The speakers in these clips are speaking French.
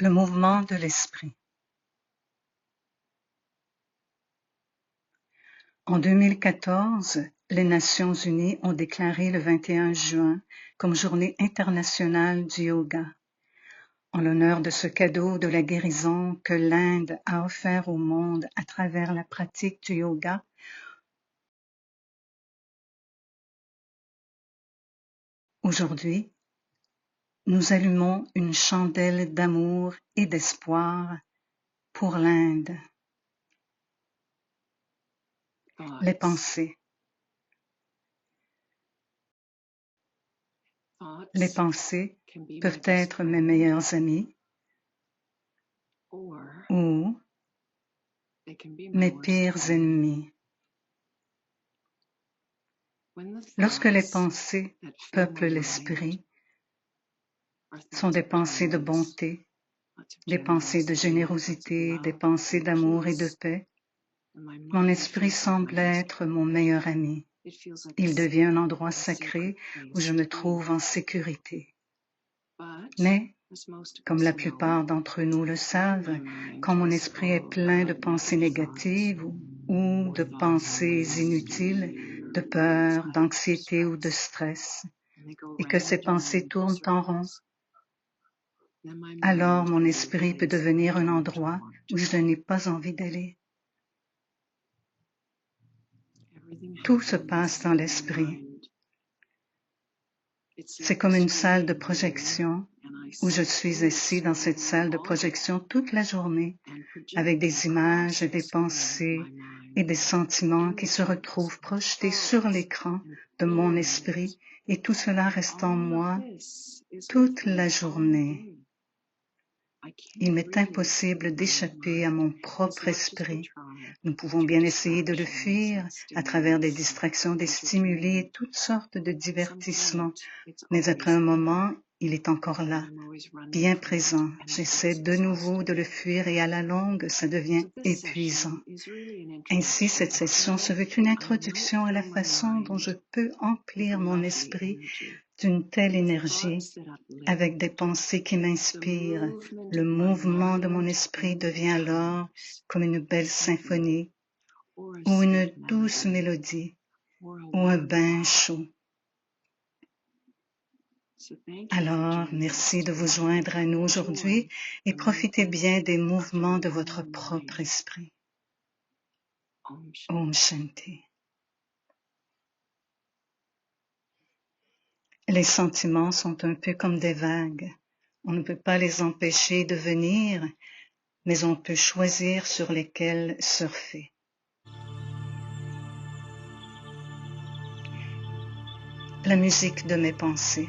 Le mouvement de l'esprit. En 2014, les Nations Unies ont déclaré le 21 juin comme Journée internationale du yoga, en l'honneur de ce cadeau de la guérison que l'Inde a offert au monde à travers la pratique du yoga. Aujourd'hui, nous allumons une chandelle d'amour et d'espoir pour l'Inde. Les pensées. Les pensées peuvent être mes meilleurs amis ou mes pires ennemis. Lorsque les pensées peuplent l'esprit, sont des pensées de bonté, des pensées de générosité, des pensées d'amour et de paix, mon esprit semble être mon meilleur ami. Il devient un endroit sacré où je me trouve en sécurité. Mais, comme la plupart d'entre nous le savent, quand mon esprit est plein de pensées négatives ou de pensées inutiles, de peur, d'anxiété ou de stress, et que ces pensées tournent en rond, alors mon esprit peut devenir un endroit où je n'ai pas envie d'aller. Tout se passe dans l'esprit. C'est comme une salle de projection où je suis assis dans cette salle de projection toute la journée avec des images, des pensées et des sentiments qui se retrouvent projetés sur l'écran de mon esprit et tout cela reste en moi toute la journée. Il m'est impossible d'échapper à mon propre esprit. Nous pouvons bien essayer de le fuir à travers des distractions, des stimuli et toutes sortes de divertissements. Mais après un moment, il est encore là, bien présent. J'essaie de nouveau de le fuir et à la longue, ça devient épuisant. Ainsi, cette session se veut une introduction à la façon dont je peux emplir mon esprit d'une telle énergie avec des pensées qui m'inspirent. Le mouvement de mon esprit devient alors comme une belle symphonie ou une douce mélodie ou un bain chaud. Alors, merci de vous joindre à nous aujourd'hui et profitez bien des mouvements de votre propre esprit. Om Shanti. Les sentiments sont un peu comme des vagues. On ne peut pas les empêcher de venir, mais on peut choisir sur lesquels surfer. La musique de mes pensées.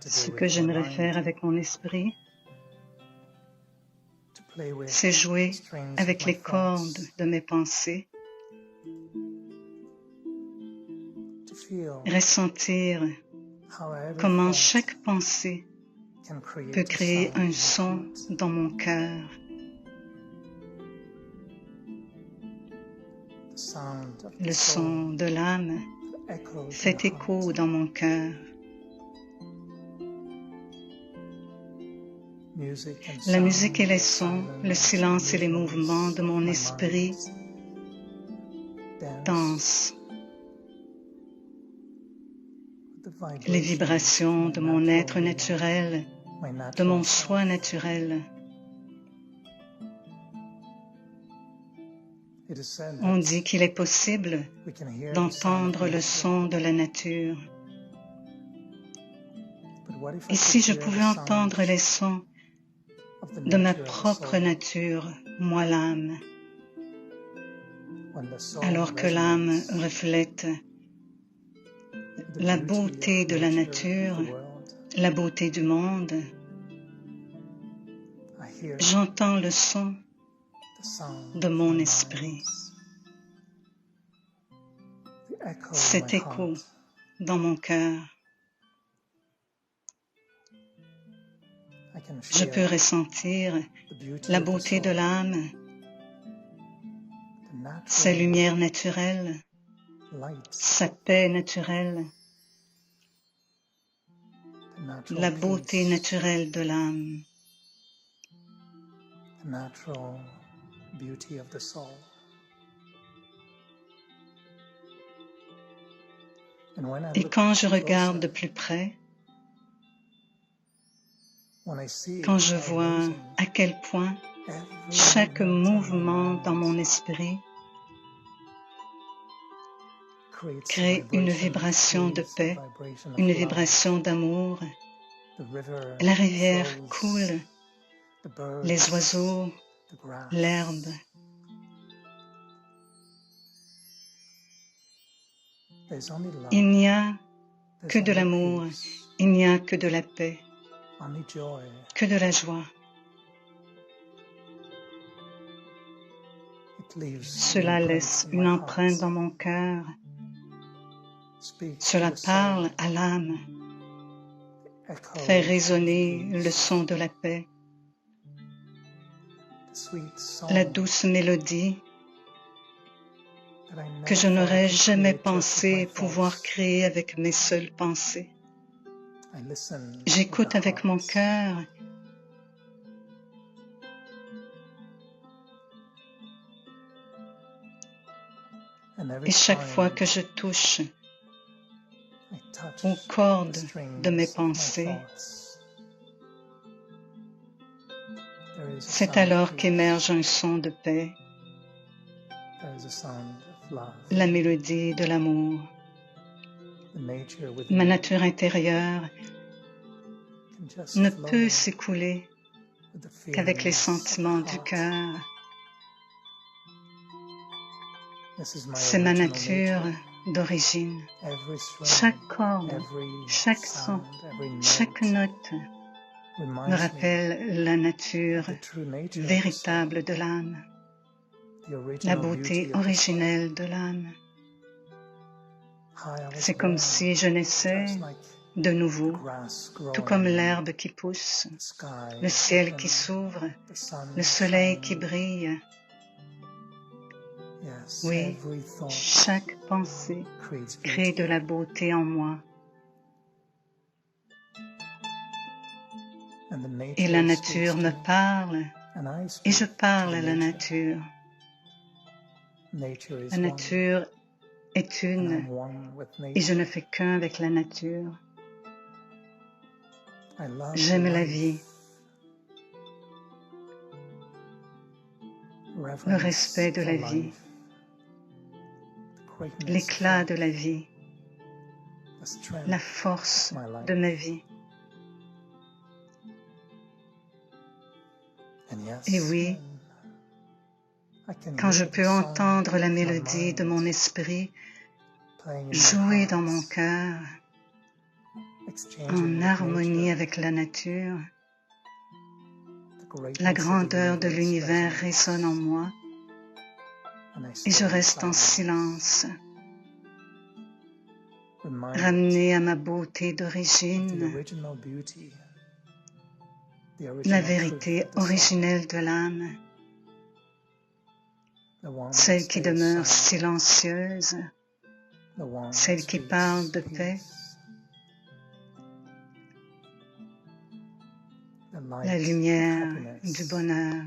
Ce que j'aimerais faire avec mon esprit, c'est jouer avec les cordes de mes pensées, ressentir comment chaque pensée peut créer un son dans mon cœur. Le son de l'âme fait écho dans mon cœur. La musique et les sons, le silence et les mouvements de mon esprit dansent. Les vibrations de mon être naturel, de mon soi naturel. On dit qu'il est possible d'entendre le son de la nature. Et si je pouvais entendre les sons de ma propre nature, moi l'âme, alors que l'âme reflète la beauté de la nature, la beauté du monde, j'entends le son de mon esprit, cet écho dans mon cœur. Je peux ressentir la beauté de l'âme, sa lumière naturelle, sa paix naturelle, la beauté naturelle de l'âme. Et quand je regarde de plus près, quand je vois à quel point chaque mouvement dans mon esprit crée une vibration de paix, une vibration d'amour, la rivière coule, les oiseaux, l'herbe. Il n'y a que de l'amour, il n'y a que de la paix, que de la joie. Cela laisse une empreinte dans mon cœur. Cela parle à l'âme, fait résonner le son de la paix, la douce mélodie que je n'aurais jamais pensé pouvoir créer avec mes seules pensées. J'écoute avec mon cœur et chaque fois que je touche aux cordes de mes pensées, c'est alors qu'émerge un son de paix, la mélodie de l'amour. Ma nature intérieure ne peut s'écouler qu'avec les sentiments du cœur. C'est ma nature d'origine. Chaque corde, chaque son, chaque note me rappelle la nature véritable de l'âme, la beauté originelle de l'âme. C'est comme si je naissais de nouveau, tout comme l'herbe qui pousse, le ciel qui s'ouvre, le soleil qui brille. Oui, chaque pensée crée de la beauté en moi. Et la nature me parle, et je parle à la nature. La nature est une, et je ne fais qu'un avec la nature. J'aime la vie, le respect de la vie, l'éclat de la vie, la force de ma vie. Et oui, quand je peux entendre la mélodie de mon esprit jouer dans mon cœur, en harmonie avec la nature, la grandeur de l'univers résonne en moi et je reste en silence, ramené à ma beauté d'origine, la vérité originelle de l'âme, celle qui demeure silencieuse, celle qui parle de paix, la lumière du bonheur.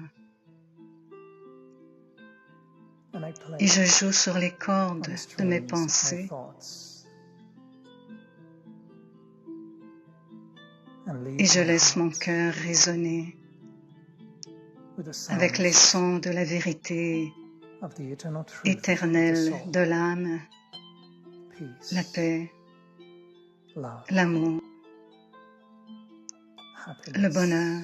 Et je joue sur les cordes de mes pensées et je laisse mon cœur résonner avec les sons de la vérité éternelle de l'âme, la paix, l'amour, le bonheur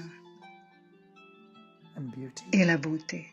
et la beauté.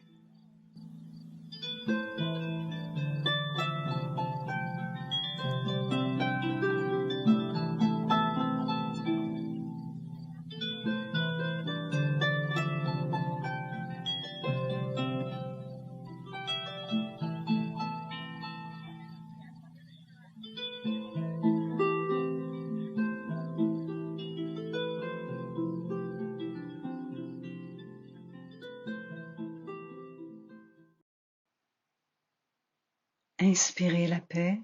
Inspirez la paix,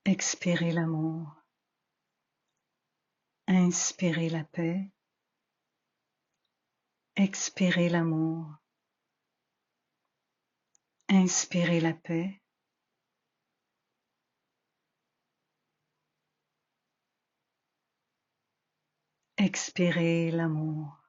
expirez l'amour. Inspirez la paix, expirez l'amour. Inspirez la paix, expirez l'amour.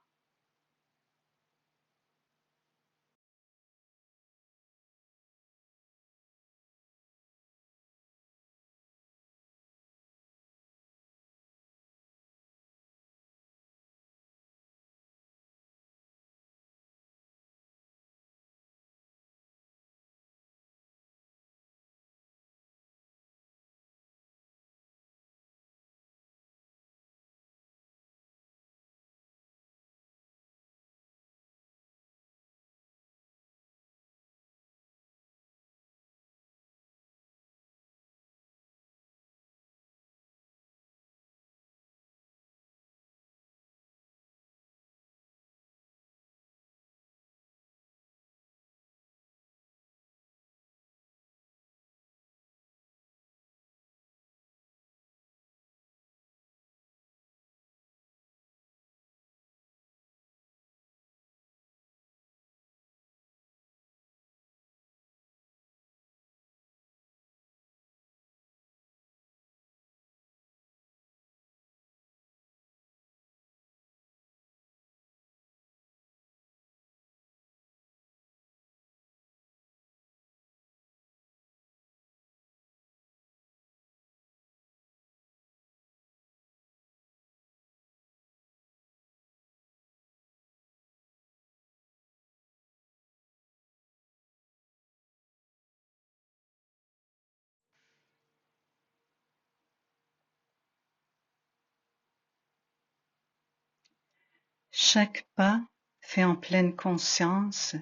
Chaque pas fait en pleine conscience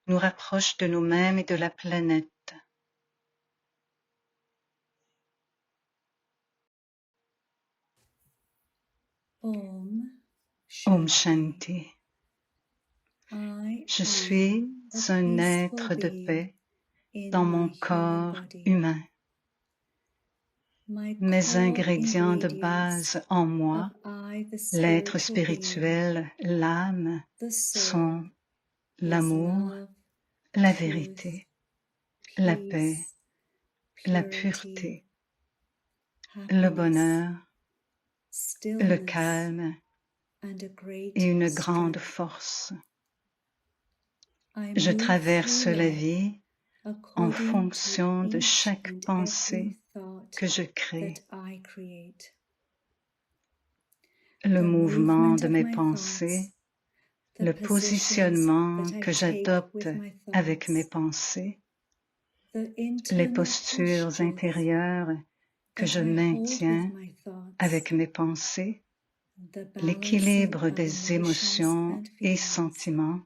nous rapproche de nous-mêmes et de la planète. Om Shanti. Je suis un être de paix dans mon corps humain. Mes ingrédients de base en moi, l'être spirituel, l'âme, sont l'amour, la vérité, la paix, la pureté, le bonheur, le calme et une grande force. Je traverse la vie en fonction de chaque pensée que je crée. Le mouvement de mes pensées, le positionnement que j'adopte avec mes pensées, les postures intérieures que je maintiens avec mes pensées, l'équilibre des émotions et sentiments,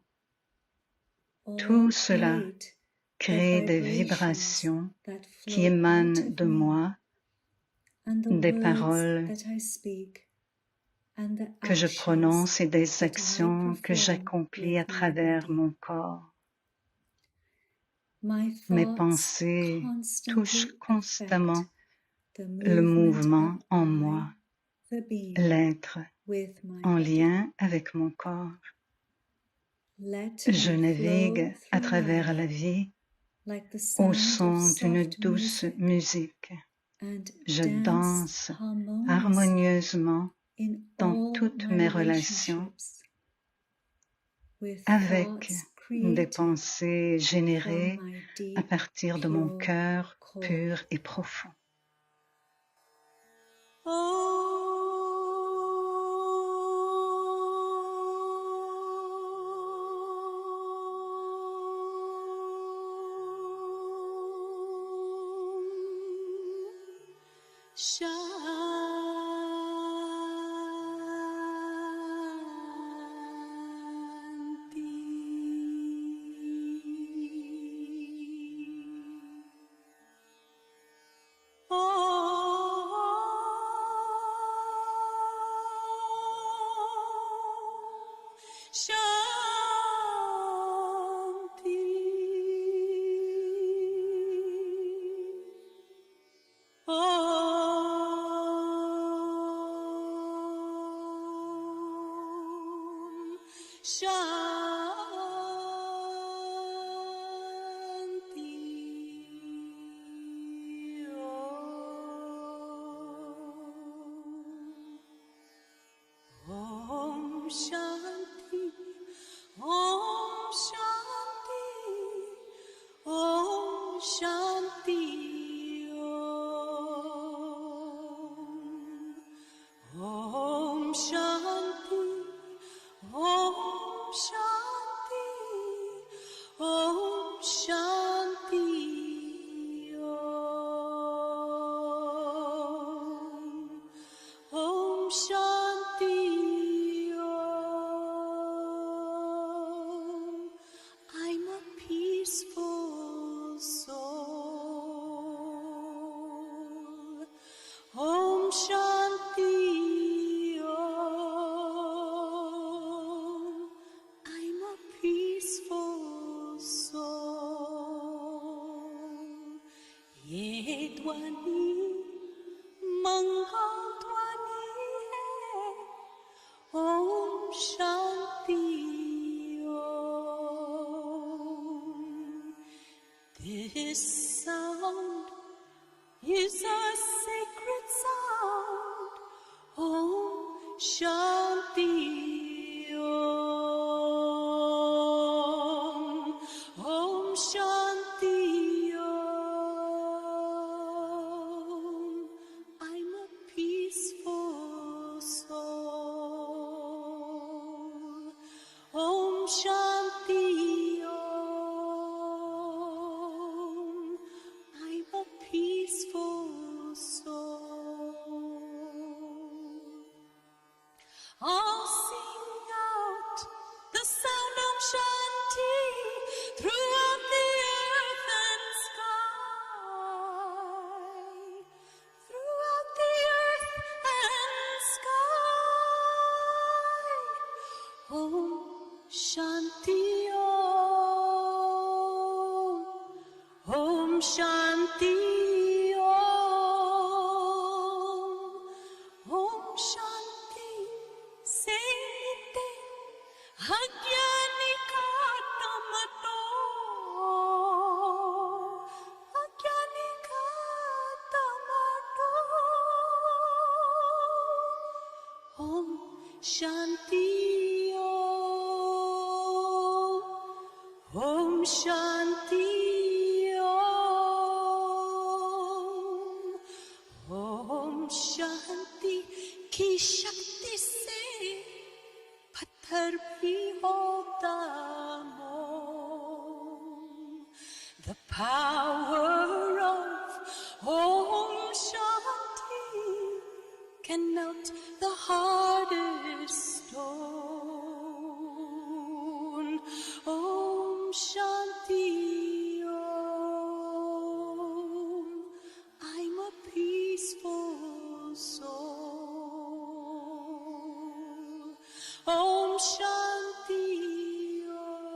tout cela crée des vibrations qui émanent de moi, des paroles que je prononce et des actions que j'accomplis à travers mon corps. Mes pensées touchent constamment le mouvement en moi, l'être en lien avec mon corps. Je navigue à travers la vie au son d'une douce musique. Je danse harmonieusement dans toutes mes relations avec des pensées générées à partir de mon cœur pur et profond. This sound is a sacred sound. Om Shanti Om. Om Shanti Om. I'm a peaceful soul. Om Shanti Om. I'm a peaceful soul. I'll sing out the sound of Shanti throughout the earth and sky. Throughout the earth and sky. Om Shanti Om. Om Shanti Om. Om Shanti Sete Agyanika Tamato. Agyanika Tamato. Om Shanti Om. Om Shanti Om. Om Shanti की शक्ति से पत्थर भी होता मोम. The power of Om Shanti can melt the hardest stone. Om Shanti Om. I'm a peaceful soul. Om Shanti Om.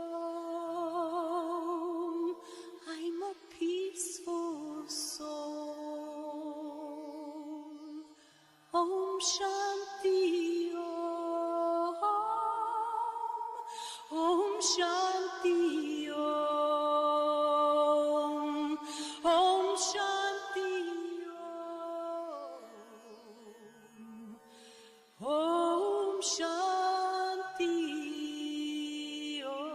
I'm a peaceful soul. Om Shanti Om. Om Shanti Om. Om Shanti Om. Om Shanti Om.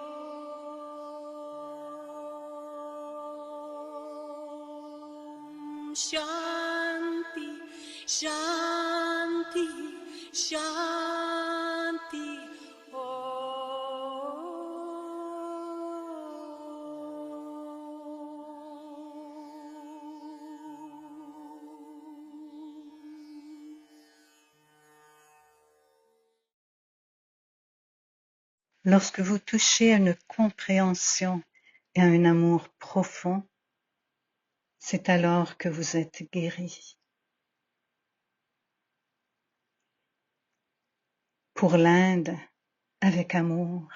Shanti, Shanti, Shanti Lorsque vous touchez à une compréhension et à un amour profond, c'est alors que vous êtes guéri. Pour l'Inde, avec amour.